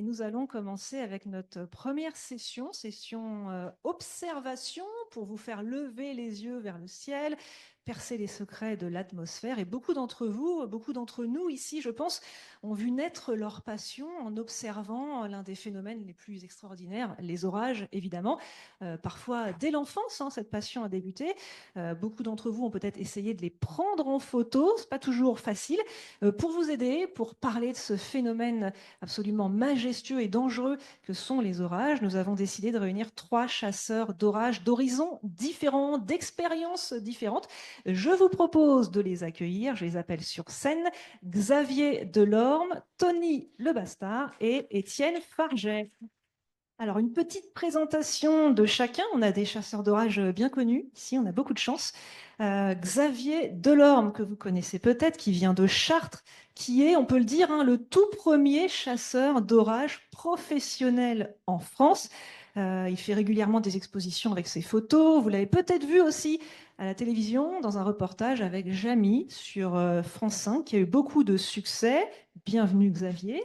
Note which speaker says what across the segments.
Speaker 1: et nous allons commencer avec notre première session observation pour vous faire lever les yeux vers le ciel, percer les secrets de l'atmosphère. Et beaucoup d'entre vous, beaucoup d'entre nous ici, je pense, ont vu naître leur passion en observant l'un des phénomènes les plus extraordinaires, les orages, évidemment. Parfois, dès l'enfance, hein, cette passion a débuté. Beaucoup d'entre vous ont peut-être essayé de les prendre en photo. C'est pas toujours facile. Pour vous aider, pour parler de ce phénomène absolument majestueux et dangereux que sont les orages, nous avons décidé de réunir 3 chasseurs d'orages d'horizons différents, d'expériences différentes. Je vous propose de les accueillir. Je les appelle sur scène. Xavier Delorme, Tony Le Bastard et Étienne Farget. Alors, une petite présentation de chacun. On a des chasseurs d'orage bien connus. Ici, on a beaucoup de chance. Xavier Delorme, que vous connaissez peut-être, qui vient de Chartres, qui est, on peut le dire, hein, le tout premier chasseur d'orage professionnel en France. Il fait régulièrement des expositions avec ses photos. Vous l'avez peut-être vu aussi à la télévision dans un reportage avec Jamy sur France 5, qui a eu beaucoup de succès. Bienvenue, Xavier.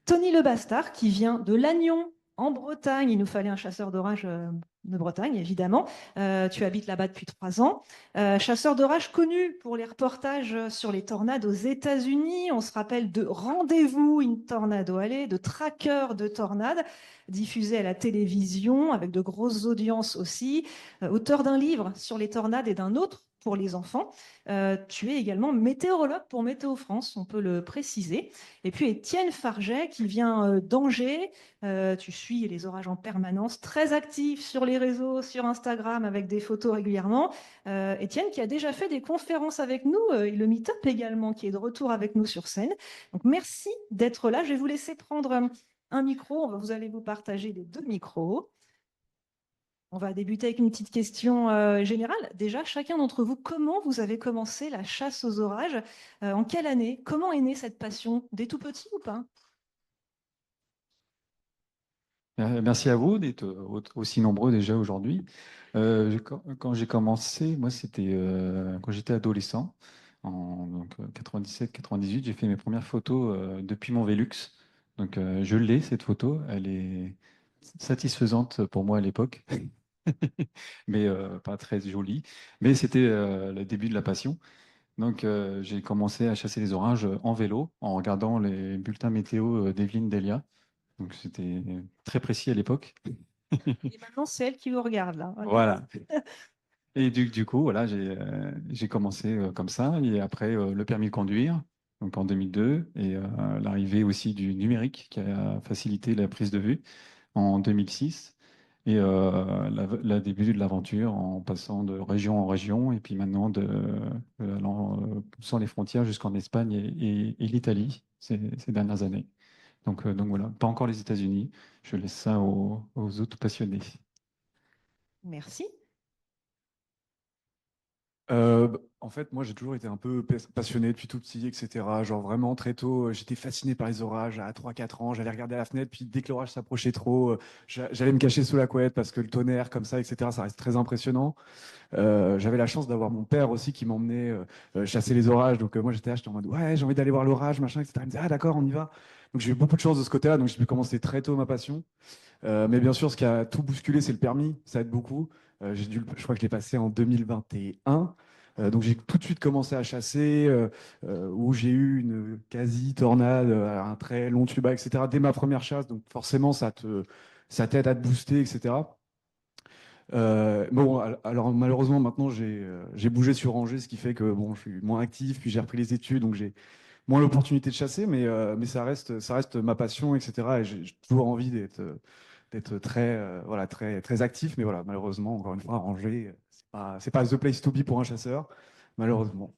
Speaker 1: Tony Le Bastard, qui vient de Lannion, en Bretagne. Il nous fallait un chasseur d'orage de Bretagne, évidemment. Tu habites là-bas depuis 3 ans. Chasseur d'orage connu pour les reportages sur les tornades aux États-Unis. On se rappelle de Rendez-vous in Tornado Alley, de Tracker de tornades, diffusé à la télévision avec de grosses audiences aussi. Auteur d'un livre sur les tornades et d'un autre pour les enfants. Tu es également météorologue pour Météo France, on peut le préciser. Et puis Étienne Farget qui vient d'Angers. Tu suis les orages en permanence, très actif sur les réseaux, sur Instagram avec des photos régulièrement. Étienne qui a déjà fait des conférences avec nous et le Meetup également qui est de retour avec nous sur scène. Donc merci d'être là. Je vais vous laisser prendre un micro. Vous allez vous partager les 2 micros. On va débuter avec une petite question générale. Déjà, chacun d'entre vous, comment vous avez commencé la chasse aux orages? En quelle année? Comment est née cette passion? Dès tout petit ou pas?
Speaker 2: Merci à vous d'être aussi nombreux déjà aujourd'hui. Quand j'ai commencé, moi c'était quand j'étais adolescent, en 97-98, j'ai fait mes premières photos depuis mon Velux. Donc je l'ai cette photo, elle est satisfaisante pour moi à l'époque, mais pas très jolie. Mais c'était le début de la passion. Donc j'ai commencé à chasser les orages en vélo, en regardant les bulletins météo d'Evelyne Delia. Donc c'était très précis à l'époque.
Speaker 1: Et maintenant, c'est elle qui vous regarde là. Voilà.
Speaker 2: Voilà. Et du coup, voilà, j'ai commencé comme ça. Et après, le permis de conduire, donc en 2002, et l'arrivée aussi du numérique qui a facilité la prise de vue en 2006. Et la début de l'aventure en passant de région en région, et puis maintenant allant poussant les frontières jusqu'en Espagne et l'Italie ces dernières années. Donc voilà, pas encore les États-Unis. Je laisse ça aux autres passionnés.
Speaker 1: Merci.
Speaker 3: En fait, moi, j'ai toujours été un peu passionné depuis tout petit, etc. Genre vraiment très tôt, j'étais fasciné par les orages. À 3 4 ans, j'allais regarder à la fenêtre, puis dès que l'orage s'approchait trop, j'allais me cacher sous la couette parce que le tonnerre, comme ça, etc., ça reste très impressionnant. J'avais la chance d'avoir mon père aussi qui m'emmenait chasser les orages. Donc moi, j'étais là, j'étais en mode, ouais, j'ai envie d'aller voir l'orage, machin, etc. Il me disait, ah d'accord, on y va. Donc j'ai eu beaucoup de chance de ce côté-là. Donc j'ai pu commencer très tôt ma passion. Mais bien sûr, ce qui a tout bousculé, c'est le permis. Ça aide beaucoup. Je crois que je l'ai passé en 2021. Donc j'ai tout de suite commencé à chasser, où j'ai eu une quasi-tornade, un très long tuba, etc. dès ma première chasse. Donc forcément, ça t'aide à te booster, etc. Bon, alors malheureusement, maintenant, j'ai bougé sur Angers, ce qui fait que bon, je suis moins actif, puis j'ai repris les études, donc j'ai moins l'opportunité de chasser, mais ça reste ma passion, etc. Et j'ai toujours envie d'être très, voilà, très, très actif. Mais voilà, malheureusement, encore une fois, Angers, c'est pas the place to be pour un chasseur, malheureusement.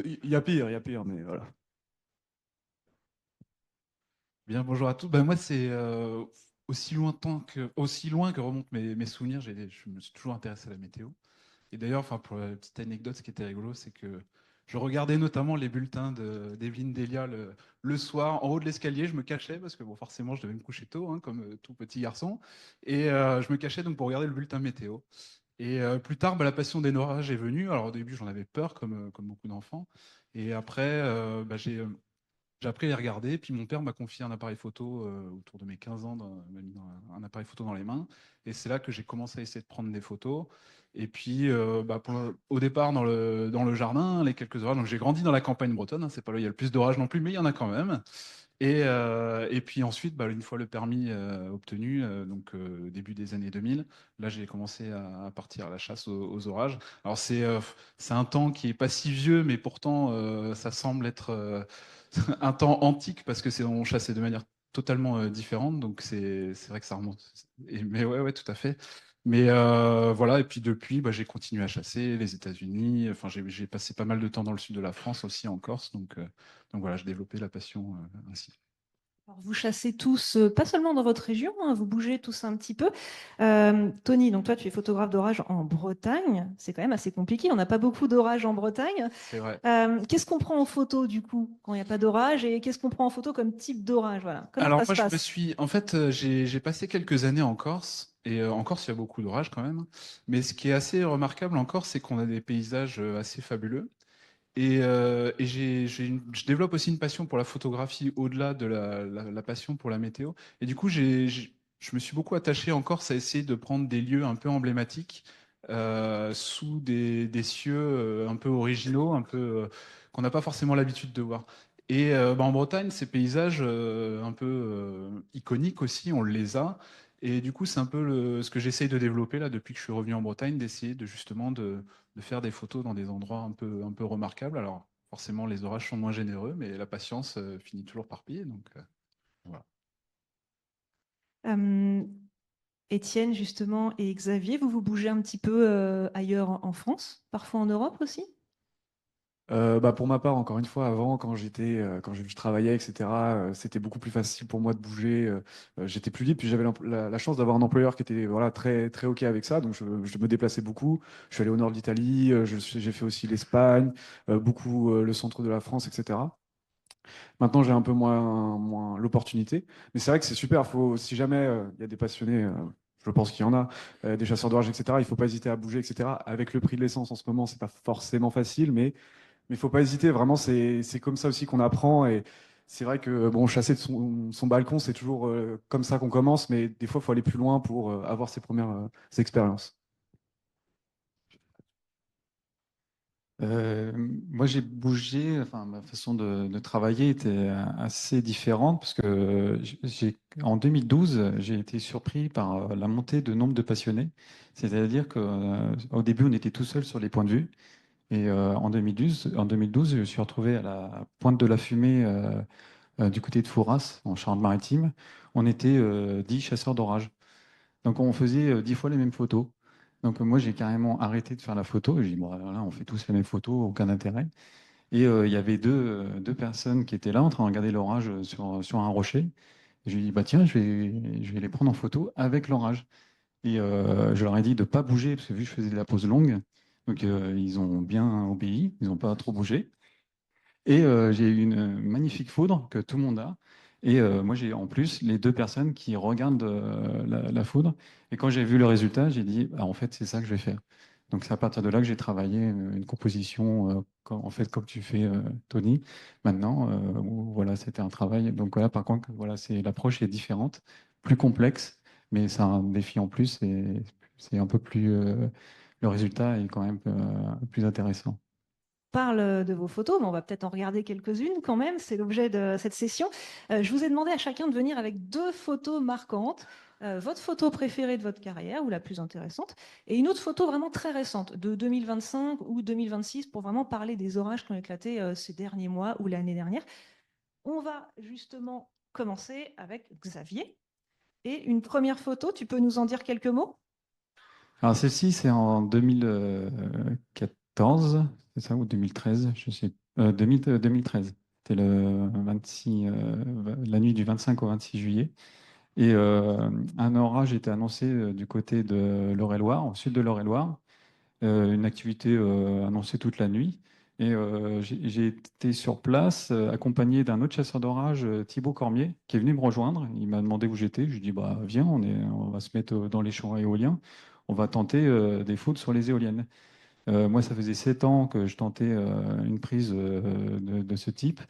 Speaker 3: Il y a pire, mais voilà.
Speaker 4: Bien, bonjour à tous. Ben, moi, c'est aussi loin que remontent mes souvenirs. Je me suis toujours intéressé à la météo. Et d'ailleurs, enfin, pour la petite anecdote, ce qui était rigolo, c'est que je regardais notamment les bulletins d'Evelyne Delia le soir en haut de l'escalier. Je me cachais parce que bon, forcément, je devais me coucher tôt, hein, comme tout petit garçon. Et je me cachais donc pour regarder le bulletin météo. Et plus tard, bah, la passion des orages est venue. Alors au début, j'en avais peur, comme beaucoup d'enfants. Et après, bah, j'ai appris à les regarder. Puis mon père m'a confié un appareil photo autour de mes 15 ans, m'a mis un appareil photo dans les mains. Et c'est là que j'ai commencé à essayer de prendre des photos. Et puis, au départ, dans le jardin, les quelques orages. Donc, j'ai grandi dans la campagne bretonne, hein, c'est pas là où il y a le plus d'orages non plus, mais il y en a quand même. Et puis ensuite, une fois le permis obtenu, début des années 2000, là j'ai commencé à partir à la chasse aux orages. Alors c'est un temps qui est pas si vieux, mais pourtant ça semble être un temps antique parce que on chassait de manière totalement différente. Donc c'est vrai que ça remonte. Mais ouais, ouais, tout à fait. Mais voilà, et puis depuis, j'ai continué à chasser les États-Unis. Enfin, j'ai passé pas mal de temps dans le sud de la France aussi, en Corse. Donc voilà, j'ai développé la passion ainsi.
Speaker 1: Alors, vous chassez tous, pas seulement dans votre région, hein, vous bougez tous un petit peu. Tony, donc toi, tu es photographe d'orage en Bretagne. C'est quand même assez compliqué. On n'a pas beaucoup d'orage en Bretagne.
Speaker 4: C'est vrai.
Speaker 1: Qu'est-ce qu'on prend en photo du coup quand il n'y a pas d'orage et qu'est-ce qu'on prend en photo comme type d'orage? Voilà. Comment
Speaker 4: Alors
Speaker 1: ça se
Speaker 4: moi,
Speaker 1: passe?
Speaker 4: en fait, j'ai passé quelques années en Corse, et en Corse, il y a beaucoup d'orages quand même. Mais ce qui est assez remarquable en Corse, c'est qu'on a des paysages assez fabuleux. Et je développe aussi une passion pour la photographie au-delà de la passion pour la météo. Et du coup, je me suis beaucoup attaché en Corse à essayer de prendre des lieux un peu emblématiques sous des cieux un peu originaux, un peu qu'on n'a pas forcément l'habitude de voir. Et en Bretagne, ces paysages un peu iconiques aussi, on les a. Et du coup, c'est un peu ce que j'essaye de développer là depuis que je suis revenu en Bretagne, d'essayer justement de faire des photos dans des endroits un peu remarquables. Alors, forcément, les orages sont moins généreux, mais la patience finit toujours par payer. Donc, voilà.
Speaker 1: Euh, Étienne, justement, et Xavier, vous bougez un petit peu ailleurs en France, parfois en Europe aussi?
Speaker 3: Pour ma part, encore une fois, avant, quand je travaillais, etc., c'était beaucoup plus facile pour moi de bouger. J'étais plus libre, puis j'avais la chance d'avoir un employeur qui était voilà, très, très OK avec ça. Donc, je me déplaçais beaucoup. Je suis allé au nord de l'Italie, j'ai fait aussi l'Espagne, beaucoup le centre de la France, etc. Maintenant, j'ai un peu moins l'opportunité. Mais c'est vrai que c'est super. Si jamais il y a des passionnés, je pense qu'il y en a, des chasseurs d'orage, etc., il ne faut pas hésiter à bouger, etc. Avec le prix de l'essence en ce moment, c'est pas forcément facile, mais il faut pas hésiter, vraiment, c'est comme ça aussi qu'on apprend. Et c'est vrai que bon, chasser de son balcon, c'est toujours comme ça qu'on commence, mais des fois, il faut aller plus loin pour avoir ses premières expériences.
Speaker 2: Euh, Moi, j'ai bougé, enfin, ma façon de travailler était assez différente parce que en 2012, j'ai été surpris par la montée de nombre de passionnés. C'est-à-dire qu'au début, on était tout seul sur les points de vue. Et en 2012, je suis retrouvé à la pointe de la Fumée du côté de Fouras, en Charente-Maritime. On était 10 chasseurs d'orage. Donc on faisait 10 fois les mêmes photos. Donc moi j'ai carrément arrêté de faire la photo. J'ai dit, bon, alors là, on fait tous les mêmes photos, aucun intérêt. Et il y avait deux personnes qui étaient là en train de regarder l'orage sur un rocher. Et je lui ai dit, bah tiens, je vais les prendre en photo avec l'orage. Et je leur ai dit de ne pas bouger, parce que vu que je faisais de la pause longue, donc ils ont bien obéi, ils n'ont pas trop bougé. Et j'ai eu une magnifique foudre que tout le monde a. Et moi, j'ai en plus les deux personnes qui regardent la foudre. Et quand j'ai vu le résultat, j'ai dit, ah, en fait, c'est ça que je vais faire. Donc, c'est à partir de là que j'ai travaillé une composition, en fait, comme tu fais, Tony. Maintenant, où, voilà, c'était un travail. Donc, voilà, par contre, voilà, l'approche est différente, plus complexe, mais c'est un défi en plus. Et c'est un peu plus. Le résultat est quand même plus intéressant.
Speaker 1: Parle de vos photos, mais on va peut-être en regarder quelques-unes quand même. C'est l'objet de cette session. Je vous ai demandé à chacun de venir avec deux photos marquantes. Votre photo préférée de votre carrière ou la plus intéressante, et une autre photo vraiment très récente de 2025 ou 2026 pour vraiment parler des orages qui ont éclaté ces derniers mois ou l'année dernière. On va justement commencer avec Xavier. Et une première photo, tu peux nous en dire quelques mots?
Speaker 2: Alors celle-ci, c'est en 2014, c'est ça, ou 2013, je sais. 2013. C'était la nuit du 25 au 26 juillet. Et un orage était annoncé du côté de l'Eure-et-Loire, au sud de l'Eure-et-Loire. Une activité annoncée toute la nuit. Et j'ai été sur place, accompagné d'un autre chasseur d'orage, Thibaut Cormier, qui est venu me rejoindre. Il m'a demandé où j'étais. Je lui ai dit, bah, viens, on va se mettre dans les champs éoliens. On va tenter des foudres sur les éoliennes. Moi, ça faisait 7 ans que je tentais une prise de ce type.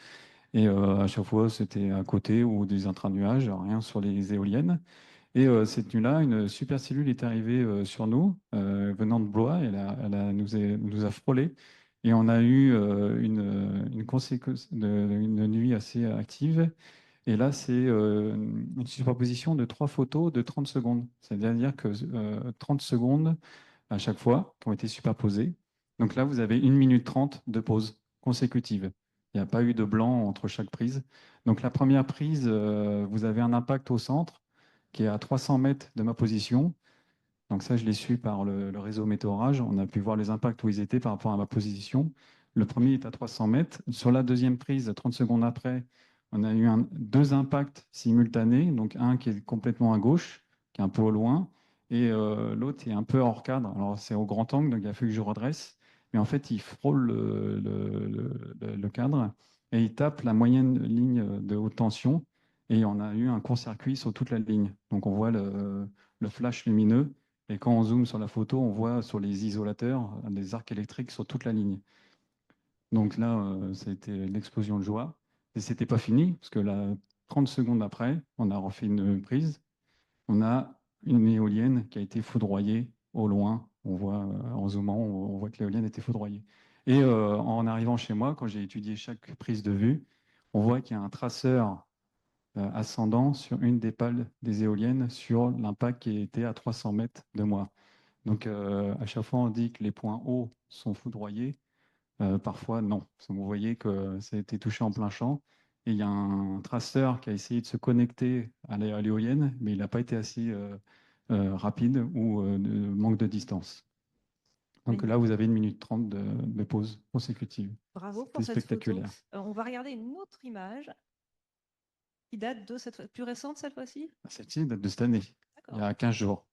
Speaker 2: Et à chaque fois, c'était à côté ou des intranuages, rien sur les éoliennes. Et cette nuit-là, une supercellule est arrivée sur nous, venant de Blois. Elle nous a frôlés. Et on a eu une conséquence une nuit assez active. Et là, c'est une superposition de 3 photos de 30 secondes. C'est-à-dire que 30 secondes à chaque fois qui ont été superposées. Donc là, vous avez 1 minute 30 de pause consécutive. Il n'y a pas eu de blanc entre chaque prise. Donc la première prise, vous avez un impact au centre qui est à 300 mètres de ma position. Donc ça, je l'ai su par le réseau Météorage. On a pu voir les impacts où ils étaient par rapport à ma position. Le premier est à 300 mètres. Sur la deuxième prise, 30 secondes après, on a eu deux impacts simultanés. Donc un qui est complètement à gauche, qui est un peu au loin, et l'autre est un peu hors cadre. Alors c'est au grand angle, donc il a fallu que je redresse. Mais en fait, il frôle le cadre et il tape la moyenne ligne de haute tension. Et on a eu un court-circuit sur toute la ligne. Donc on voit le flash lumineux. Et quand on zoome sur la photo, on voit sur les isolateurs des arcs électriques sur toute la ligne. Donc là, ça a été l'explosion de joie. Et c'était pas fini, parce que là, 30 secondes après, on a refait une prise. On a une éolienne qui a été foudroyée au loin. On voit, en zoomant, on voit que l'éolienne était foudroyée. Et en arrivant chez moi, quand j'ai étudié chaque prise de vue, on voit qu'il y a un traceur ascendant sur une des pales des éoliennes sur l'impact qui était à 300 mètres de moi. Donc, à chaque fois, on dit que les points hauts sont foudroyés. Parfois, non. Vous voyez que ça a été touché en plein champ. Et il y a un traceur qui a essayé de se connecter à l'éolienne, mais il n'a pas été assez rapide ou de manque de distance. Donc là, vous avez 1 minute 30 de pause consécutive.
Speaker 1: Bravo pour
Speaker 2: C'était
Speaker 1: cette photo.
Speaker 2: spectaculaire.
Speaker 1: On va regarder une autre image qui date de cette plus récente cette fois-ci.
Speaker 2: Celle-ci date de cette année, il y a 15 jours.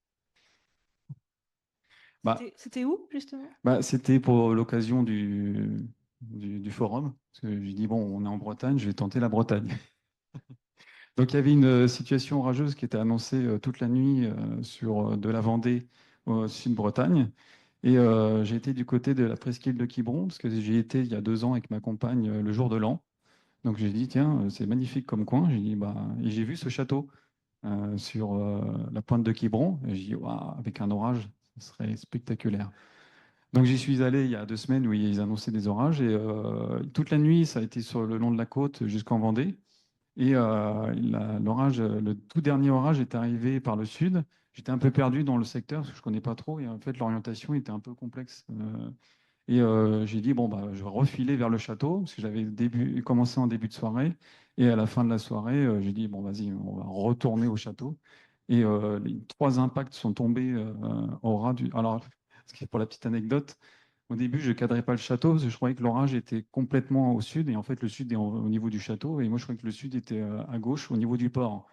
Speaker 2: Bah,
Speaker 1: C'était où, justement?
Speaker 2: C'était pour l'occasion du forum. Parce que j'ai dit, bon, on est en Bretagne, je vais tenter la Bretagne. Donc, il y avait une situation orageuse qui était annoncée toute la nuit sur de la Vendée au sud-Bretagne. Et j'ai été du côté de la presqu'île de Quiberon, parce que j'y étais il y a 2 ans avec ma compagne le jour de l'an. Donc, j'ai dit, tiens, c'est magnifique comme coin. J'ai dit, et j'ai vu ce château sur la pointe de Quiberon. Et j'ai dit, waouh, avec un orage, ce serait spectaculaire. Donc j'y suis allé il y a 2 semaines où ils annonçaient des orages et toute la nuit ça a été sur le long de la côte jusqu'en Vendée et l'orage, le tout dernier orage est arrivé par le sud. J'étais un peu perdu dans le secteur parce que je connais pas trop et en fait l'orientation était un peu complexe. Et j'ai dit bon bah je vais refiler vers le château parce que j'avais commencé en début de soirée et à la fin de la soirée j'ai dit bon vas-y on va retourner au château et les 3 impacts sont tombés au ras du. Alors pour la petite anecdote, au début, je ne cadrais pas le château parce que je croyais que l'orage était complètement au sud. Et en fait, le sud est au niveau du château. Et moi, je croyais que le sud était à gauche, au niveau du port.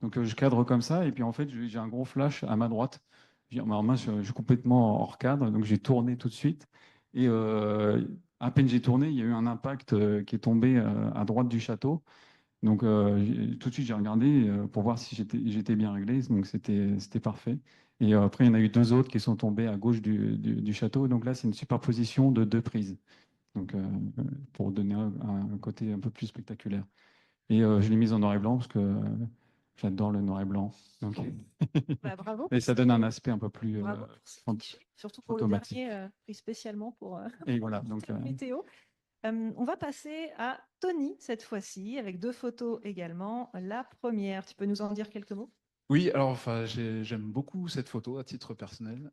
Speaker 2: Donc, je cadre comme ça. Et puis, en fait, j'ai un gros flash à ma droite. Je dis, ah, mince, je suis complètement hors cadre. Donc, j'ai tourné tout de suite. Et à peine j'ai tourné, il y a eu un impact qui est tombé à droite du château. Donc, tout de suite, j'ai regardé pour voir si j'étais bien réglé. Donc, c'était parfait. Et après, il y en a eu 2 autres qui sont tombés à gauche du château. Donc là, c'est une superposition de 2 prises. Donc, pour donner un côté un peu plus spectaculaire. Et je l'ai mise en noir et blanc parce que j'adore le noir et blanc. Donc,
Speaker 1: Bravo.
Speaker 2: et ça donne un aspect un peu plus
Speaker 1: Bravo pour cette fiche, surtout pour
Speaker 2: automatique.
Speaker 1: le dernier pris spécialement pour
Speaker 2: Et voilà. Donc,
Speaker 1: la météo. On va passer à Tony cette fois-ci, avec 2 photos également. La première, tu peux nous en dire quelques mots?
Speaker 4: Oui, alors enfin, j'aime beaucoup cette photo à titre personnel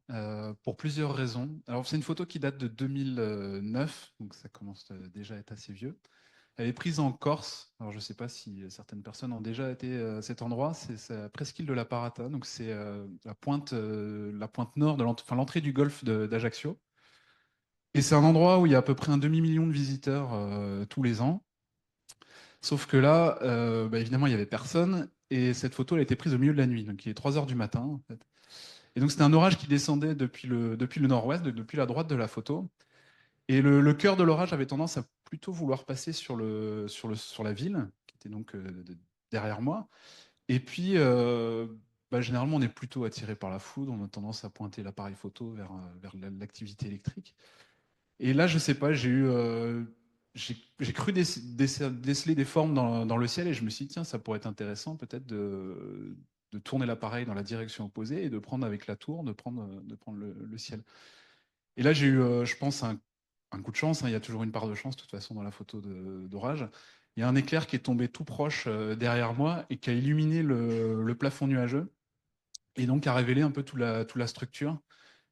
Speaker 4: pour plusieurs raisons. Alors c'est une photo qui date de 2009, donc ça commence déjà à être assez vieux. Elle est prise en Corse. Alors je ne sais pas si certaines personnes ont déjà été à cet endroit. C'est la presqu'île de la Parata, donc c'est la pointe nord de l'entrée du golfe d'Ajaccio. Et c'est un endroit où il y a à peu près un demi-million de visiteurs tous les ans. Sauf que là, évidemment, il n'y avait personne. Et cette photo, elle a été prise au milieu de la nuit. Donc il est 3 heures du matin, en fait. Et donc c'était un orage qui descendait depuis le nord-ouest, depuis la droite de la photo. Et le cœur de l'orage avait tendance à plutôt vouloir passer sur la ville, qui était donc derrière moi. Et puis, généralement, on est plutôt attiré par la foudre. On a tendance à pointer l'appareil photo vers l'activité électrique. Et là, je sais pas, j'ai cru déceler des formes dans le ciel et je me suis dit, tiens, ça pourrait être intéressant peut-être de tourner l'appareil dans la direction opposée et de prendre avec la tour, de prendre le ciel. Et là, j'ai eu, je pense, un coup de chance, hein. Il y a toujours une part de chance, de toute façon, dans la photo d'orage. Il y a un éclair qui est tombé tout proche derrière moi et qui a illuminé le plafond nuageux et donc a révélé un peu toute la structure.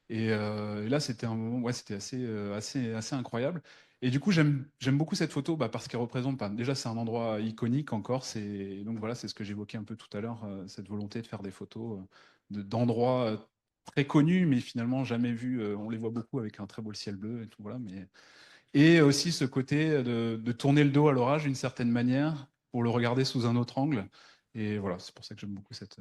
Speaker 4: Et là, c'était un moment, ouais, c'était assez incroyable. Et du coup, j'aime beaucoup cette photo parce qu'elle représente, déjà, c'est un endroit iconique en Corse. Et donc, voilà, c'est ce que j'évoquais un peu tout à l'heure, cette volonté de faire des photos d'endroits très connus, mais finalement jamais vus. On les voit beaucoup avec un très beau ciel bleu et tout, voilà. Et aussi ce côté de tourner le dos à l'orage d'une certaine manière pour le regarder sous un autre angle. Et voilà, c'est pour ça que j'aime beaucoup cette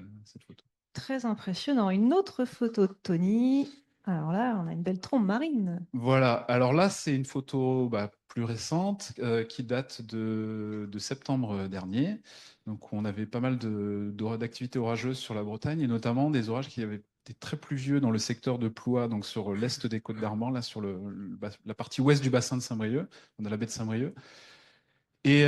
Speaker 4: photo.
Speaker 1: Très impressionnant. Une autre photo de Tony. Alors là, on a une belle trombe marine.
Speaker 4: Voilà, alors là, c'est une photo plus récente qui date de septembre dernier. Donc, on avait pas mal d'activités orageuses sur la Bretagne et notamment des orages qui avaient été très pluvieux dans le secteur de Ploie, donc sur l'est des Côtes d'Armor, là sur la partie ouest du bassin de Saint-Brieuc, on a la baie de Saint-Brieuc. Et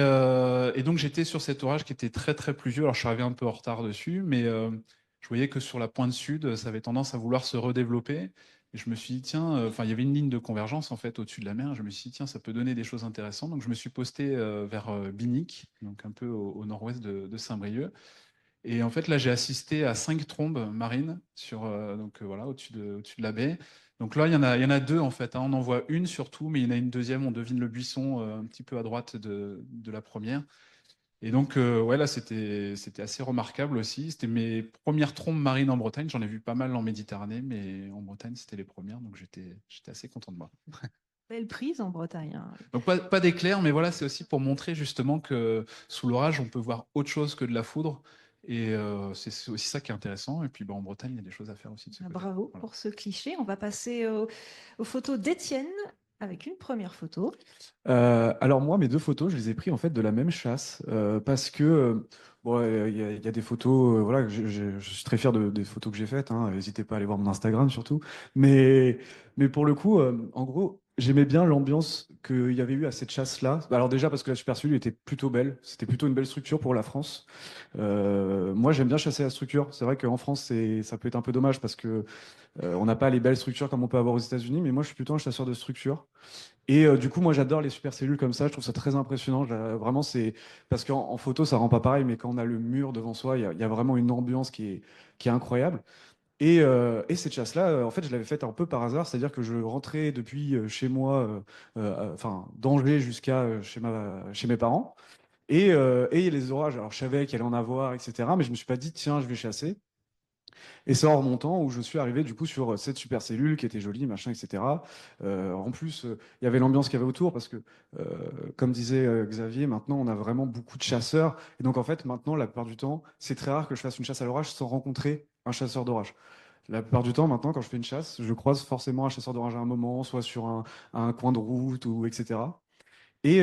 Speaker 4: donc, j'étais sur cet orage qui était très, très pluvieux. Alors, je suis arrivé un peu en retard dessus, mais je voyais que sur la pointe sud, ça avait tendance à vouloir se redévelopper. Et je me suis dit, tiens, enfin, il y avait une ligne de convergence, en fait, au-dessus de la mer. Je me suis dit, tiens, ça peut donner des choses intéressantes. Donc, je me suis posté vers Binic, donc un peu au nord-ouest de Saint-Brieuc. Et en fait, là, j'ai assisté à 5 trombes marines voilà, au-dessus de la baie. Donc là, il y en a deux, en fait, hein. On en voit une surtout, mais il y en a une deuxième. On devine le buisson un petit peu à droite de la première. Et donc, ouais, là, c'était assez remarquable aussi. C'était mes premières trombes marines en Bretagne. J'en ai vu pas mal en Méditerranée, mais en Bretagne, c'était les premières. Donc, j'étais assez content de moi.
Speaker 1: Belle prise en Bretagne, hein.
Speaker 4: Donc, pas d'éclair, mais voilà, c'est aussi pour montrer justement que sous l'orage, on peut voir autre chose que de la foudre. Et c'est aussi ça qui est intéressant. Et puis, en Bretagne, il y a des choses à faire aussi de ce
Speaker 1: Ah,
Speaker 4: côté.
Speaker 1: bravo
Speaker 4: Voilà.
Speaker 1: pour ce cliché. On va passer aux photos d'Étienne avec une première photo.
Speaker 3: Alors moi, mes deux photos, je les ai pris en fait de la même chasse parce que bon, il y a des photos, voilà, je suis très fier des photos que j'ai faites. Hein, n'hésitez pas à aller voir mon Instagram surtout. Mais pour le coup, en gros, j'aimais bien l'ambiance qu'il y avait eu à cette chasse-là. Alors déjà parce que la Super Cellule était plutôt belle, c'était plutôt une belle structure pour la France. Moi, j'aime bien chasser la structure. C'est vrai qu'en France, ça peut être un peu dommage parce que on n'a pas les belles structures comme on peut avoir aux États-Unis. Mais moi, je suis plutôt un chasseur de structure. Et du coup, moi, j'adore les super cellules comme ça. Je trouve ça très impressionnant. Vraiment, c'est parce qu'en photo, ça rend pas pareil, mais quand on a le mur devant soi, il y a vraiment une ambiance qui est incroyable. Et cette chasse-là, en fait, je l'avais faite un peu par hasard, c'est-à-dire que je rentrais depuis chez moi, enfin d'Angers jusqu'à chez mes parents, et les orages. Alors, je savais qu'il allait en avoir, etc. Mais je me suis pas dit, tiens, je vais chasser. Et c'est en remontant où je suis arrivé du coup sur cette super cellule qui était jolie, machin, etc. En plus, il y avait l'ambiance qu'il y avait autour parce que, euh, comme disait Xavier, maintenant on a vraiment beaucoup de chasseurs. Et donc en fait, maintenant, la plupart du temps, c'est très rare que je fasse une chasse à l'orage sans rencontrer un chasseur d'orage. La plupart du temps, maintenant, quand je fais une chasse, je croise forcément un chasseur d'orage à un moment, soit sur un coin de route ou etc. Et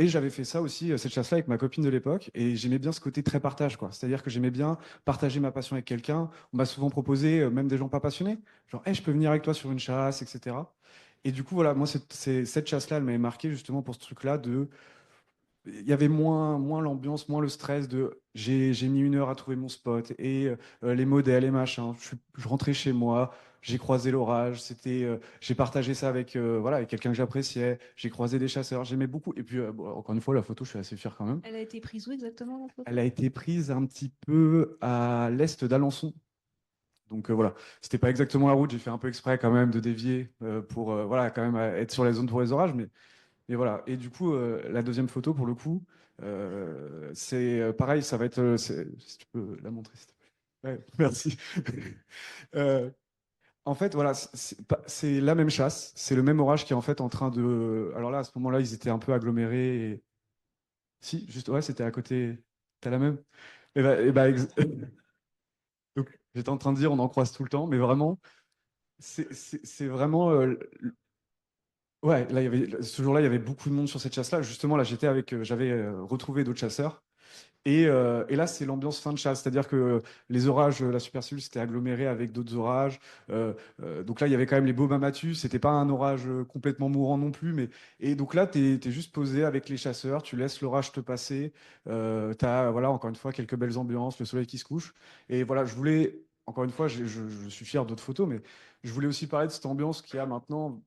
Speaker 3: j'avais fait ça aussi, cette chasse-là, avec ma copine de l'époque. Et j'aimais bien ce côté très partage, quoi. C'est-à-dire que j'aimais bien partager ma passion avec quelqu'un. On m'a souvent proposé, même des gens pas passionnés, genre, hey, je peux venir avec toi sur une chasse, etc. Et du coup, voilà, moi, cette chasse-là, elle m'avait marqué justement pour ce truc-là de. Il y avait moins l'ambiance, moins le stress de j'ai mis 1 heure à trouver mon spot et les modèles et machin. Je rentrais chez moi, j'ai croisé l'orage, j'ai partagé ça avec, voilà, avec quelqu'un que j'appréciais, j'ai croisé des chasseurs, j'aimais beaucoup. Et puis, bon, encore une fois, la photo, je suis assez fier quand même.
Speaker 1: Elle a été prise où exactement, la photo?
Speaker 3: Elle a été prise un petit peu à l'est d'Alençon. Donc voilà, c'était pas exactement la route, j'ai fait un peu exprès quand même de dévier pour voilà, quand même être sur les zones pour les orages, mais voilà. Et du coup, la deuxième photo, pour le coup, c'est pareil, ça va être. Si tu peux la montrer, s'il te plaît. Ouais, merci. Euh, En fait, voilà, c'est la même chasse, c'est le même orage qui est en fait en train de. Alors là, à ce moment-là, ils étaient un peu agglomérés. Si, juste, ouais, c'était à côté. T'as la même? Donc, j'étais en train de dire, on en croise tout le temps, mais vraiment, c'est vraiment. Ouais, là, ce jour-là, il y avait beaucoup de monde sur cette chasse-là. Justement, là, j'avais retrouvé d'autres chasseurs. Et là, c'est l'ambiance fin de chasse, c'est-à-dire que les orages, la supercellule, c'était aggloméré avec d'autres orages. Donc là, il y avait quand même les beaux Mamatus. C'était pas un orage complètement mourant non plus, mais et donc là, t'es juste posé avec les chasseurs, tu laisses l'orage te passer. T'as, voilà, encore une fois, quelques belles ambiances, le soleil qui se couche. Et voilà, je voulais, encore une fois, je suis fier d'autres photos, mais je voulais aussi parler de cette ambiance qu'il y a maintenant.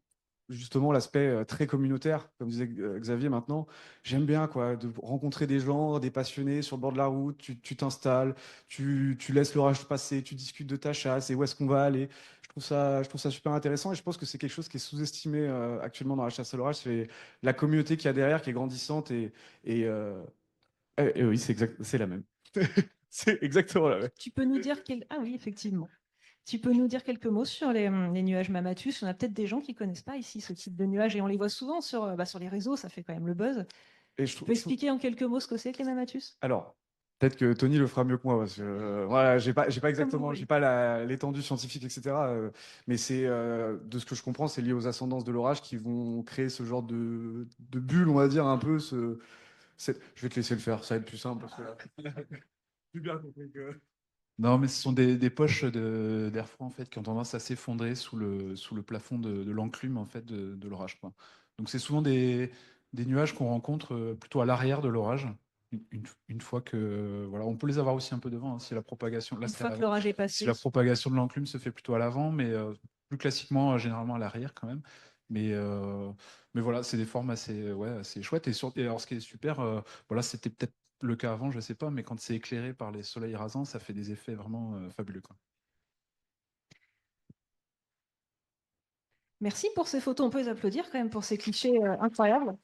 Speaker 3: Justement, l'aspect très communautaire, comme disait Xavier maintenant, j'aime bien quoi, de rencontrer des gens, des passionnés sur le bord de la route, tu t'installes, tu laisses l'orage passer, tu discutes de ta chasse et où est-ce qu'on va aller. Je trouve ça super intéressant et je pense que c'est quelque chose qui est sous-estimé actuellement dans la chasse à l'orage, c'est la communauté qu'il y a derrière qui est grandissante et, oui, c'est la même. C'est exactement la même.
Speaker 1: Tu peux nous dire quel... Ah oui, effectivement. Tu peux nous dire quelques mots sur les nuages Mamatus? On a peut-être des gens qui ne connaissent pas ici ce type de nuages et on les voit souvent sur les réseaux, ça fait quand même le buzz.
Speaker 3: Et
Speaker 1: Tu peux expliquer en quelques mots ce que c'est que les Mamatus?
Speaker 3: Alors, peut-être que Tony le fera mieux que moi, parce que voilà, j'ai pas
Speaker 1: Comme vous
Speaker 3: exactement,
Speaker 1: voulez.
Speaker 3: j'ai pas l'étendue scientifique, etc. Mais c'est de ce que je comprends, c'est lié aux ascendances de l'orage qui vont créer ce genre de bulle, on va dire un peu. Je vais te laisser le faire, ça va être plus simple parce que là, j'ai bien compris que.
Speaker 4: Non, mais ce sont des poches d'air froid en fait qui ont tendance à s'effondrer sous le plafond de l'enclume en fait de l'orage, quoi. Donc c'est souvent des nuages qu'on rencontre plutôt à l'arrière de l'orage. Une fois que voilà, on peut les avoir aussi un peu devant, hein, si la propagation, là
Speaker 1: Une
Speaker 4: c'était à
Speaker 1: fois que
Speaker 4: l'avant,
Speaker 1: l'orage est
Speaker 4: si
Speaker 1: passé.
Speaker 4: la propagation de l'enclume se fait plutôt à l'avant, mais plus classiquement généralement à l'arrière quand même. Mais euh, mais voilà, c'est des formes assez ouais assez chouettes et alors ce qui est super, voilà, c'était peut-être le cas avant, je sais pas, mais quand c'est éclairé par les soleils rasants, ça fait des effets vraiment fabuleux, quoi.
Speaker 1: Merci pour ces photos, on peut les applaudir quand même pour ces clichés incroyables.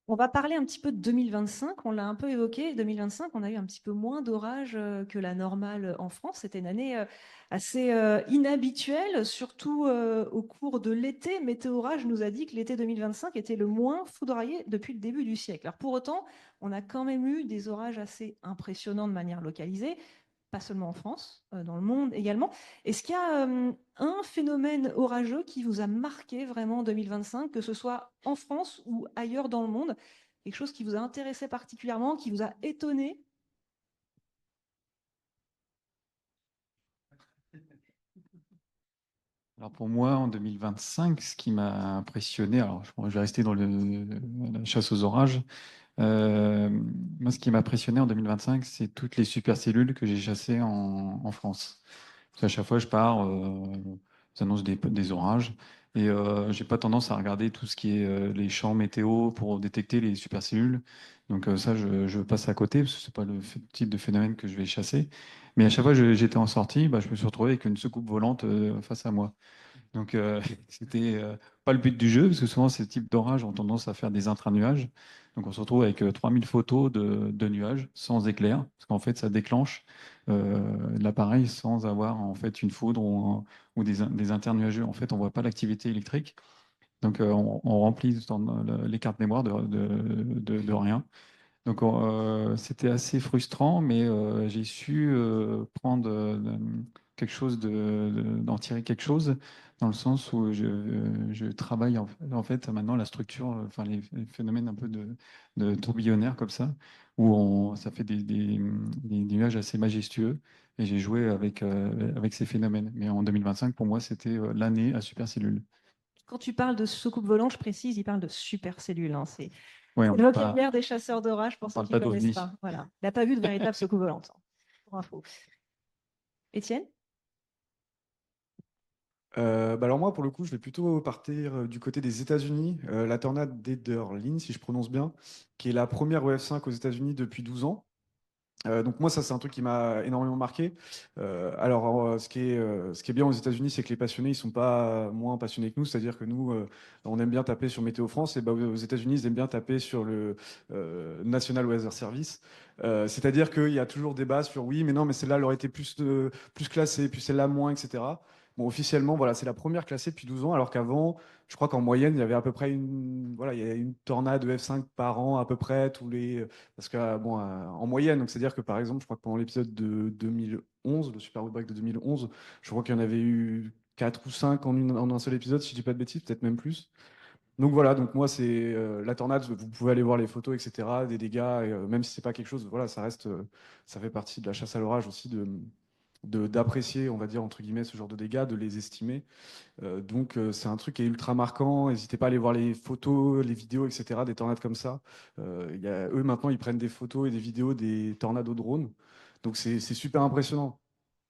Speaker 1: On va parler un petit peu de 2025, on l'a un peu évoqué. 2025, on a eu un petit peu moins d'orages que la normale en France. C'était une année assez inhabituelle, surtout au cours de l'été. Météo Orage nous a dit que l'été 2025 était le moins foudroyé depuis le début du siècle. Alors pour autant, on a quand même eu des orages assez impressionnants de manière localisée, pas seulement en France, dans le monde également. Est-ce qu'il y a un phénomène orageux qui vous a marqué vraiment en 2025, que ce soit en France ou ailleurs dans le monde? Quelque chose qui vous a intéressé particulièrement, qui vous a étonné?
Speaker 2: Alors pour moi, en 2025, ce qui m'a impressionné, alors je vais rester dans la chasse aux orages. Euh, Moi, ce qui m'a impressionné en 2025, c'est toutes les supercellules que j'ai chassées en France. Parce qu'à chaque fois, je pars, ils annoncent des orages, et j'ai pas tendance à regarder tout ce qui est les champs météo pour détecter les supercellules. Donc ça, je passe à côté, parce que c'est pas le type de phénomène que je vais chasser. Mais à chaque fois que j'étais en sortie, bah, je me suis retrouvé avec une soucoupe volante face à moi. Donc, c'était pas le but du jeu, parce que souvent, ces types d'orages ont tendance à faire des intranuages. Donc, on se retrouve avec 3000 photos de nuages sans éclair, parce qu'en fait, ça déclenche l'appareil sans avoir en fait une foudre ou des internuageux. En fait, on voit pas l'activité électrique. Donc, on remplit les cartes mémoire de rien. Donc, c'était assez frustrant, mais j'ai su prendre quelque chose d'en tirer quelque chose, dans le sens où je travaille en fait maintenant la structure, enfin les phénomènes un peu de tourbillonnaire comme ça, où ça fait des nuages assez majestueux, et j'ai joué avec ces phénomènes. Mais en 2025, pour moi, c'était l'année à supercellule.
Speaker 1: Quand tu parles de soucoupe volante, je précise, il parle de supercellules, hein.
Speaker 2: Ouais,
Speaker 1: C'est le vocabulaire des chasseurs d'orage
Speaker 2: on
Speaker 1: pour ceux
Speaker 2: parle
Speaker 1: qui ne
Speaker 2: pas
Speaker 1: connaissent
Speaker 2: d'OVNI.
Speaker 1: pas. Voilà. Il n'a pas vu de véritable soucoupe volante, hein, pour info. Étienne?
Speaker 3: Bah alors moi, pour le coup, je vais plutôt partir du côté des États-Unis, la tornade d'Ederlin, si je prononce bien, qui est la première EF5 aux États-Unis depuis 12 ans. Donc moi, ça, c'est un truc qui m'a énormément marqué. Ce qui est bien aux États-Unis, c'est que les passionnés, ils sont pas moins passionnés que nous. C'est-à-dire que nous, on aime bien taper sur Météo France, et bah, aux États-Unis, ils aiment bien taper sur le National Weather Service. C'est-à-dire qu'il y a toujours débat sur oui, mais non, mais celle-là, elle aurait été plus classée, puis celle-là moins, etc. Bon, officiellement, voilà, c'est la première classée depuis 12 ans, alors qu'avant, je crois qu'en moyenne, il y avait à peu près voilà, il y a une tornade de F5 par an, à peu près, parce que, bon, en moyenne, donc c'est-à-dire que par exemple, je crois que pendant l'épisode de 2011, le Super Outbreak de 2011, je crois qu'il y en avait eu 4 ou 5 en un seul épisode, si je dis pas de bêtises, peut-être même plus. Donc voilà, donc moi c'est la tornade, vous pouvez aller voir les photos, etc., des dégâts, et, même si c'est pas quelque chose, voilà, ça reste, ça fait partie de la chasse à l'orage aussi d'apprécier, on va dire entre guillemets, ce genre de dégâts, de les estimer. Donc c'est un truc qui est ultra marquant. N'hésitez pas à aller voir les photos, les vidéos, etc., des tornades comme ça. Eux maintenant ils prennent des photos et des vidéos des tornades au drone, donc c'est super impressionnant.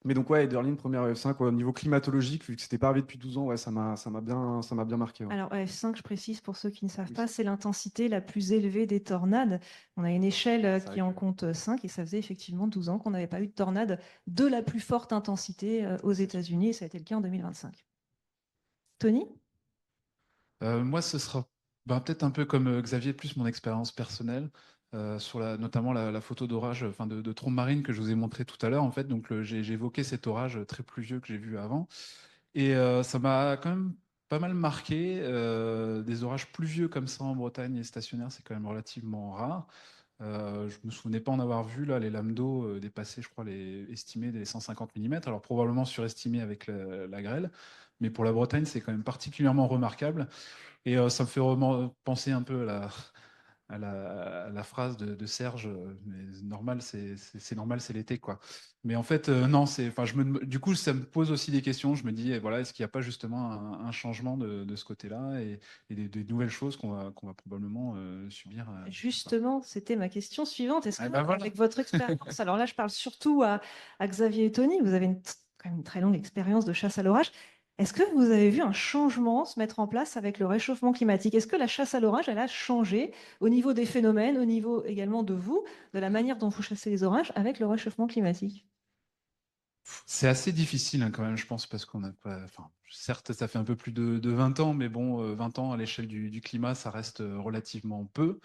Speaker 3: Mais donc ouais, Ederlin, première F5, ouais, au niveau climatologique, vu que c'était pas arrivé depuis 12 ans, ouais, ça m'a bien marqué. Ouais.
Speaker 1: Alors, F5, je précise pour ceux qui ne savent
Speaker 3: Oui,
Speaker 1: pas, c'est l'intensité la plus élevée des tornades. On a une échelle
Speaker 3: c'est vrai
Speaker 1: qui en
Speaker 3: que
Speaker 1: compte 5 et ça faisait effectivement 12 ans qu'on n'avait pas eu de tornade de la plus forte intensité aux
Speaker 3: c'est sûr.
Speaker 1: États-Unis et ça a été le cas en 2025. Tony?
Speaker 4: Moi, ce sera peut-être un peu comme Xavier, plus mon expérience personnelle, sur notamment la photo d'orage, enfin de trombe marine que je vous ai montré tout à l'heure. En fait, donc j'ai évoqué cet orage très pluvieux que j'ai vu avant. Et ça m'a quand même pas mal marqué. Des orages pluvieux comme ça en Bretagne et stationnaires, c'est quand même relativement rare. Je me souvenais pas en avoir vu là, les lames d'eau dépasser, je crois, les estimés des 150 mm. Alors probablement surestimés avec la grêle, mais pour la Bretagne, c'est quand même particulièrement remarquable. Et ça me fait vraiment penser un peu à la phrase de Serge, mais normal, c'est normal, c'est l'été, quoi. Mais en fait, non, enfin, du coup, ça me pose aussi des questions. Je me dis, voilà, est-ce qu'il n'y a pas justement un changement de ce côté-là et des nouvelles choses qu'on va probablement subir. Voilà.
Speaker 1: Justement, c'était ma question suivante. Est-ce
Speaker 4: Eh
Speaker 1: que,
Speaker 4: ben voilà.
Speaker 1: avec votre expérience, alors là, je parle surtout à Xavier et Tony, vous avez quand même une très longue expérience de chasse à l'orage. Est-ce que vous avez vu un changement se mettre en place avec le réchauffement climatique? Est-ce que la chasse à l'orage, elle a changé au niveau des phénomènes, au niveau également de vous, de la manière dont vous chassez les orages avec le réchauffement climatique?
Speaker 4: C'est assez difficile hein, quand même, je pense, parce qu'on a pas. Enfin, certes, ça fait un peu plus de 20 ans, mais bon, 20 ans à l'échelle du climat, ça reste relativement peu.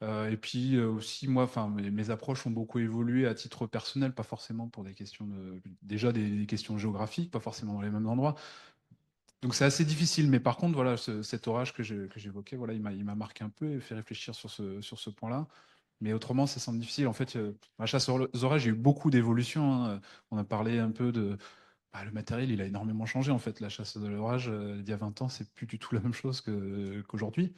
Speaker 4: Et puis aussi, moi, enfin, mes approches ont beaucoup évolué à titre personnel, pas forcément pour des questions déjà des questions géographiques, pas forcément dans les mêmes endroits. Donc c'est assez difficile, mais par contre, voilà, cet orage que j'évoquais, voilà, il m'a marqué un peu et fait réfléchir sur ce point-là. Mais autrement, ça semble difficile. En fait, la chasse aux orages, il y a eu beaucoup d'évolutions. Hein. On a parlé un peu de. Bah, le matériel, il a énormément changé. En fait, la chasse aux orages, il y a 20 ans, c'est plus du tout la même chose qu'aujourd'hui.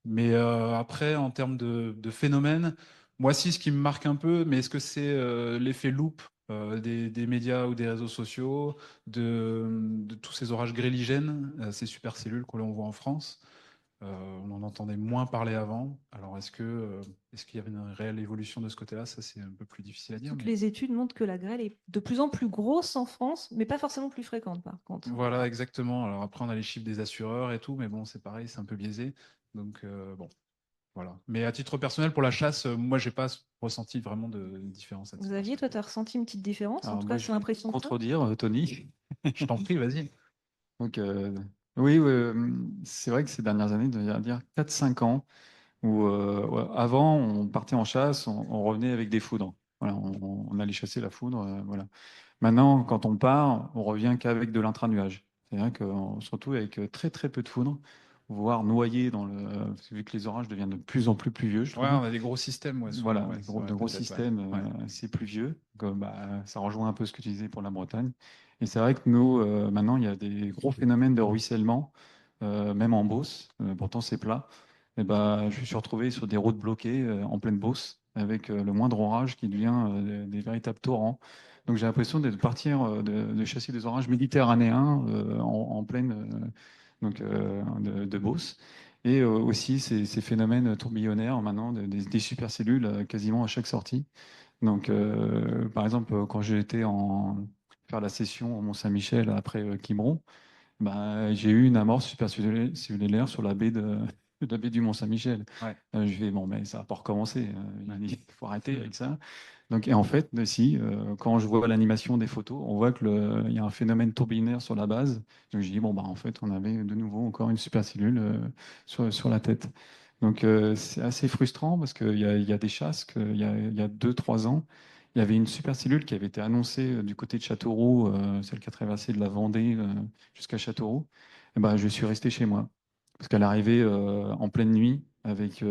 Speaker 4: Mais après, en termes de phénomène, moi aussi, ce qui me marque un peu, mais est-ce que c'est l'effet loupe des médias ou des réseaux sociaux, de tous ces orages gréligènes, ces supercellules que l'on voit en France? On en entendait moins parler avant. Alors, est-ce qu'il y avait une réelle évolution de ce côté-là? Ça, c'est un peu plus difficile à dire.
Speaker 1: Toutes
Speaker 4: Mais
Speaker 1: les études montrent que la grêle est de plus en plus grosse en France, mais pas forcément plus fréquente par contre.
Speaker 4: voilà, exactement. Alors après, on a les chiffres des assureurs et tout, mais bon, c'est pareil, c'est un peu biaisé. Donc, bon. Voilà. Mais à titre personnel, pour la chasse, moi, j'ai pas ressenti vraiment de différence à titre
Speaker 1: Xavier, toi, tu
Speaker 4: personnel.
Speaker 1: as ressenti une petite différence? En
Speaker 2: Alors
Speaker 1: tout
Speaker 2: moi,
Speaker 1: cas,
Speaker 2: je
Speaker 1: c'est
Speaker 2: vais
Speaker 1: l'impression que tu as?
Speaker 2: contredire Tony.
Speaker 4: Je t'en prie, vas-y.
Speaker 2: Donc, oui, c'est vrai que ces dernières années, il y dire 4-5 ans, où ouais, avant, on partait en chasse, on revenait avec des foudres. Voilà, on allait chasser la foudre. Voilà. Maintenant, quand on part, on revient qu'avec de l'intranuage. C'est-à-dire qu'on se retrouve avec très très peu de foudre, voire noyé dans le. Vu que les orages deviennent de plus en plus pluvieux, je
Speaker 4: Ouais,
Speaker 2: trouve.
Speaker 4: on a des gros systèmes, ouais, souvent,
Speaker 2: Voilà,
Speaker 4: ouais, c'est vrai,
Speaker 2: de gros
Speaker 4: peut-être, ouais.
Speaker 2: systèmes
Speaker 4: Ouais.
Speaker 2: assez pluvieux. Comme, bah, ça rejoint un peu ce que tu disais pour la Bretagne. Et c'est vrai que nous, maintenant, il y a des gros phénomènes de ruissellement, même en Beauce. Pourtant, c'est plat. Et bah, je me suis retrouvé sur des routes bloquées en pleine Beauce, avec le moindre orage qui devient des véritables torrents. Donc j'ai l'impression de partir, de chasser des orages méditerranéens en pleine de Beauce. Et aussi ces phénomènes tourbillonnaires maintenant, des supercellules quasiment à chaque sortie. Donc, par exemple, quand j'ai été faire la session au Mont-Saint-Michel après Quiberon, bah, j'ai eu une amorce supercellulaire sur la baie de la baie du Mont-Saint-Michel.
Speaker 4: Ouais.
Speaker 2: Je vais, bon, mais ça va pas recommencer.
Speaker 4: Ouais.
Speaker 2: Il faut arrêter
Speaker 4: Hmm.
Speaker 2: avec ça. Donc, et en fait, si, quand je vois l'animation des photos, on voit il y a un phénomène tourbillonnaire sur la base. Donc, je dis, bon, bah, en fait, on avait de nouveau encore une supercellule sur la tête. Donc, c'est assez frustrant parce qu'il y a des chasses, il y a 2-3 ans, il y avait une supercellule qui avait été annoncée du côté de Châteauroux, celle qui a traversé de la Vendée jusqu'à Châteauroux. Et ben, je suis resté chez moi parce qu'elle arrivait en pleine nuit avec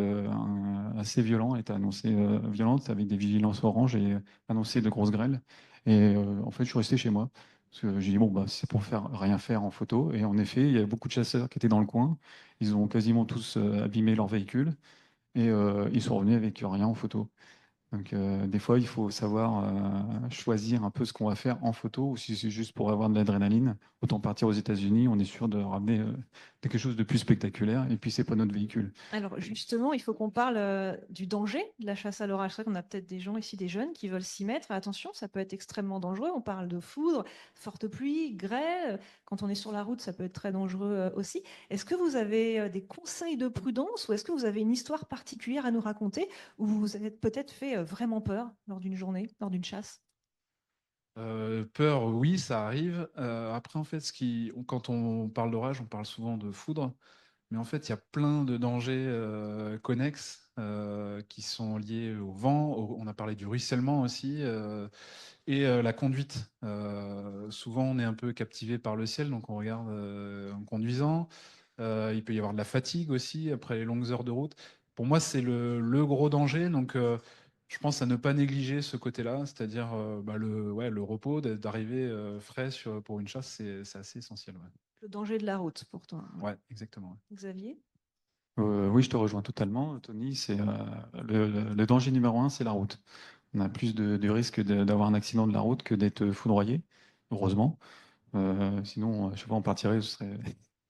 Speaker 2: assez violent, elle était annoncée violente avec des vigilances orange et annoncé de grosses grêles. Et en fait, je suis resté chez moi. Parce que j'ai dit, bon, bah, c'est pour rien faire en photo. Et en effet, il y a beaucoup de chasseurs qui étaient dans le coin. Ils ont quasiment tous abîmé leur véhicule et ils sont revenus avec rien en photo. Donc, des fois, il faut savoir choisir un peu ce qu'on va faire en photo, ou si c'est juste pour avoir de l'adrénaline, autant partir aux États-Unis, on est sûr de ramener quelque chose de plus spectaculaire, et puis c'est pas notre véhicule.
Speaker 1: Alors justement, il faut qu'on parle du danger de la chasse à l'orage. C'est vrai qu'on a peut-être des gens ici, des jeunes, qui veulent s'y mettre. Attention, ça peut être extrêmement dangereux. On parle de foudre, forte pluie, grêle. Quand on est sur la route, ça peut être très dangereux aussi. Est-ce que vous avez des conseils de prudence ou est-ce que vous avez une histoire particulière à nous raconter où vous vous êtes peut-être fait vraiment peur lors d'une journée, lors d'une chasse?
Speaker 4: Peur, oui, ça arrive. Après, en fait, quand on parle d'orage, on parle souvent de foudre. Mais en fait, il y a plein de dangers connexes qui sont liés au vent. On a parlé du ruissellement aussi et la conduite. Souvent, on est un peu captivé par le ciel, donc on regarde en conduisant. Il peut y avoir de la fatigue aussi après les longues heures de route. Pour moi, c'est le gros danger. Donc, je pense à ne pas négliger ce côté-là, c'est-à-dire bah, le repos, d'arriver frais pour une chasse, c'est assez essentiel. Ouais,
Speaker 1: Le danger de la route pour toi.
Speaker 4: ouais, exactement. Ouais.
Speaker 1: Xavier?
Speaker 2: Oui, je te rejoins totalement, Tony. C'est le danger numéro un, c'est la route. On a plus de risque d'avoir un accident de la route que d'être foudroyé, heureusement. Sinon, je sais pas, on partirait, ce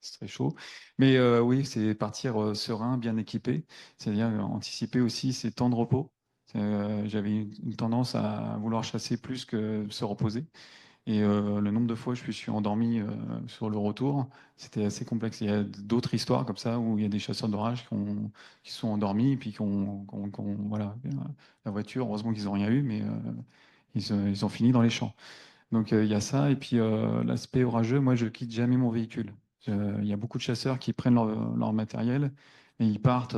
Speaker 2: serait chaud. Mais oui, c'est partir serein, bien équipé. C'est-à-dire anticiper aussi ses temps de repos. J'avais une tendance à vouloir chasser plus que se reposer. Et le nombre de fois où je me suis endormi sur le retour, c'était assez complexe. Il y a d'autres histoires comme ça où il y a des chasseurs d'orage qui sont endormis et puis voilà, la voiture, heureusement qu'ils n'ont rien eu, mais ils ont fini dans les champs. Donc il y a ça. Et puis l'aspect orageux, moi je quitte jamais mon véhicule. Il y a beaucoup de chasseurs qui prennent leur matériel et ils partent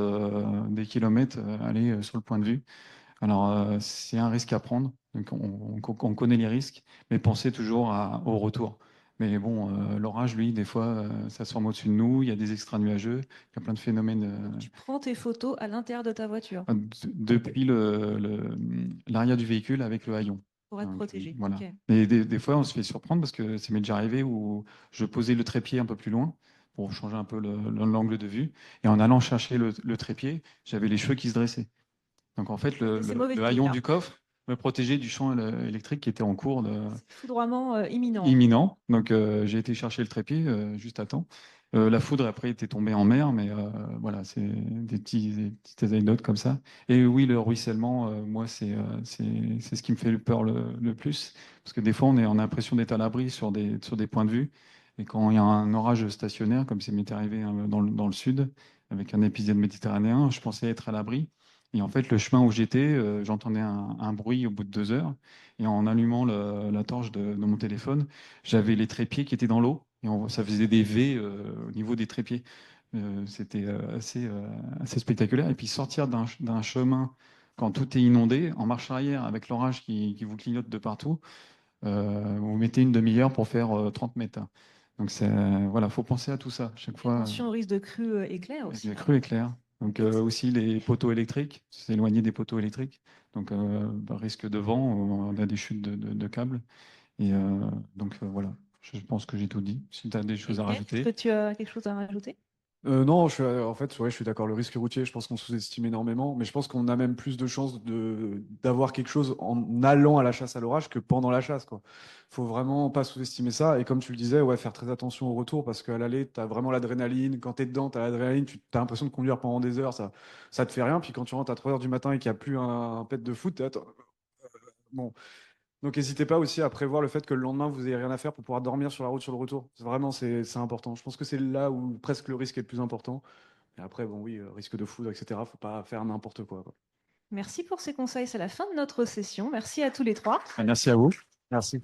Speaker 2: des kilomètres aller sur le point de vue. Alors c'est un risque à prendre. Donc on connaît les risques, mais pensez toujours au retour. Mais bon, l'orage, lui, des fois, ça se forme au-dessus de nous. Il y a des extra nuageux. Il y a plein de phénomènes.
Speaker 1: Donc, tu prends tes photos à l'intérieur de ta voiture
Speaker 2: Depuis l'arrière du véhicule avec le haillon.
Speaker 1: pour être
Speaker 2: Donc,
Speaker 1: protégé.
Speaker 2: voilà.
Speaker 1: Ok.
Speaker 2: Et des fois, on se fait surprendre parce que ça m'est déjà arrivé où je posais le trépied un peu plus loin pour changer un peu l'angle de vue. Et en allant chercher le trépied, j'avais les cheveux qui se dressaient. Donc en fait,
Speaker 1: C'est mauvais
Speaker 2: le
Speaker 1: signe,
Speaker 2: haillon
Speaker 1: là.
Speaker 2: du coffre me protégeait du champ électrique qui était en cours
Speaker 1: Foudroiement imminent.
Speaker 2: imminent. Donc j'ai été chercher le trépied juste à temps. La foudre après était tombée en mer, mais voilà, c'est des petites anecdotes comme ça. Et oui, le ruissellement, moi, c'est ce qui me fait peur le plus. Parce que des fois, on a l'impression d'être à l'abri sur des points de vue. Et quand il y a un orage stationnaire, comme ça m'est arrivé hein, dans le sud, avec un épisode méditerranéen, je pensais être à l'abri. Et en fait, le chemin où j'étais, j'entendais un bruit au bout de 2 heures. Et en allumant la torche de mon téléphone, j'avais les trépieds qui étaient dans l'eau. Et ça faisait des V au niveau des trépieds. C'était assez spectaculaire. Et puis sortir d'un chemin quand tout est inondé, en marche arrière, avec l'orage qui vous clignote de partout, vous mettez une demi-heure pour faire 30 mètres. Donc voilà, faut penser à tout ça. Chaque fois,
Speaker 1: Attention au risque de crue éclair aussi.
Speaker 2: le cru est clair. Donc aussi les poteaux électriques, s'éloigner des poteaux électriques. Donc risque de vent, on a des chutes de câbles. Et donc voilà, je pense que j'ai tout dit. Si tu as des choses à
Speaker 1: Est-ce
Speaker 2: rajouter.
Speaker 1: que tu as quelque chose à rajouter?
Speaker 3: Non, en fait, ouais, je suis d'accord. Le risque routier, je pense qu'on sous-estime énormément, mais je pense qu'on a même plus de chances d'avoir quelque chose en allant à la chasse à l'orage que pendant la chasse, quoi. Faut vraiment pas sous-estimer ça. Et comme tu le disais, ouais, faire très attention au retour parce qu'à l'aller, tu as vraiment l'adrénaline. Quand tu es dedans, tu as l'adrénaline, tu as l'impression de conduire pendant des heures, ça te fait rien. Puis quand tu rentres à 3 heures du matin et qu'il n'y a plus un pet de foot, bon. Donc n'hésitez pas aussi à prévoir le fait que le lendemain, vous n'ayez rien à faire pour pouvoir dormir sur la route sur le retour. Vraiment, c'est important. Je pense que c'est là où presque le risque est le plus important. Et après, bon, oui, risque de foudre, etc. Faut pas faire n'importe quoi, quoi.
Speaker 1: Merci pour ces conseils. C'est la fin de notre session. Merci à tous les trois.
Speaker 2: Merci à vous.
Speaker 3: Merci.